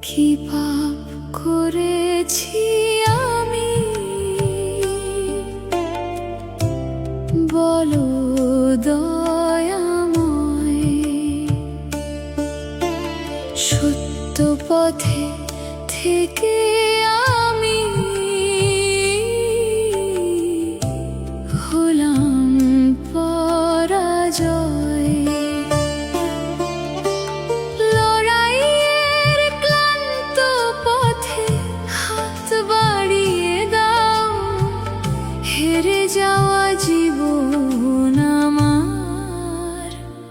কি পাপ করেছি আমি, বলো দয়াময়। সত্য পথে থেকে আমি হলাম পরাজয়। লড়াইয়ের ক্লান্ত পথে হাত বাড়িয়ে দাও, হেরে যাওয়া জীবন আমার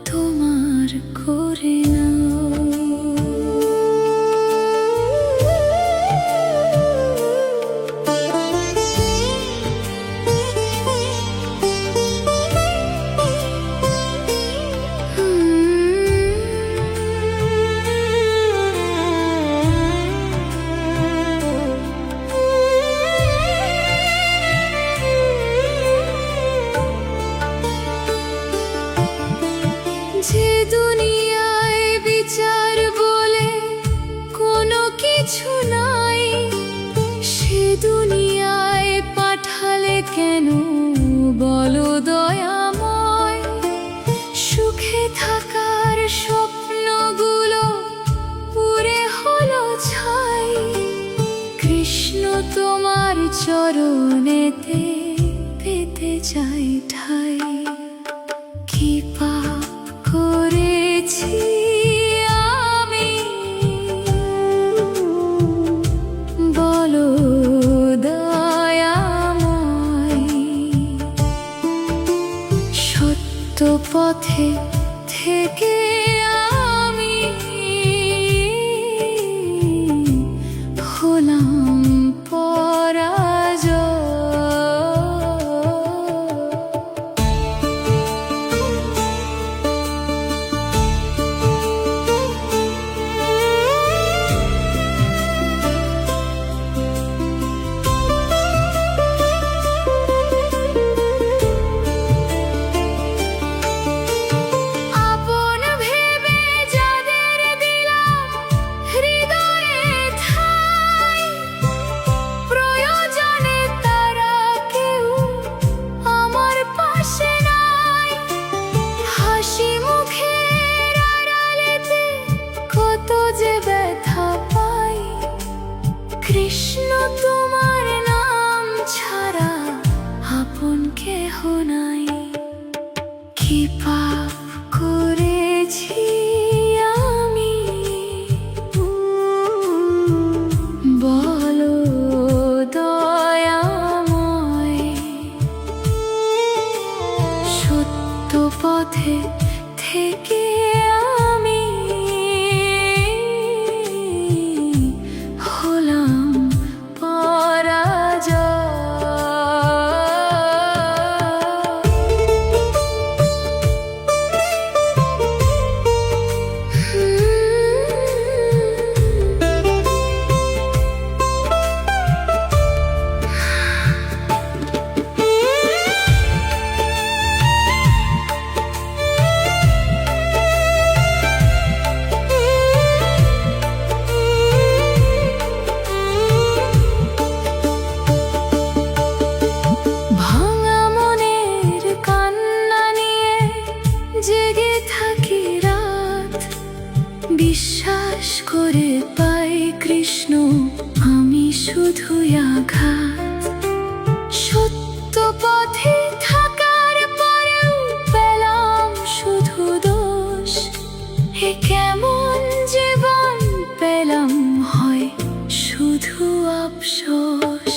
তোমার করে নাও। যে দুনিয়ায় বিচার বলে কোনো কিছু নাই, সে দুনিয়ায় পাঠালে কেন বলো দয়াময়। সুখে থাকার স্বপ্নগুলো পুরে হলো ছাই, কৃষ্ণ তোমার চরণেতে পেতে চাই ঠাই। কি পাপ করেছি আমি, বলো দয়াময়। সত্য পথে থেকে আমি হলাম পরাজয়। কৃষ্ণ তোমার নাম ছাড়া আপন কেহ নাই। কি পাপ করেছি আমি, বলো দয়াময়। সত্য পথে থেকে আমি হলাম পরাজয়। জেগে থাকি রাত, বিশ্বাস করে পাই কৃষ্ণ আমি শুধুই আঘাত। সত্য পথে থাকার পরেও পেলাম শুধু দোষ, এ কেমন জীবন পেলাম হয় শুধু আফসোস।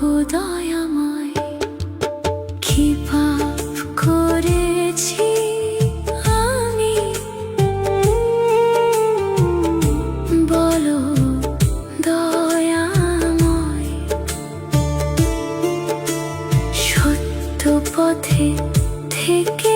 গো দয়াময়, কি পাপ করেছি আমি, বলো দয়াময়। সত্য পথে থেকে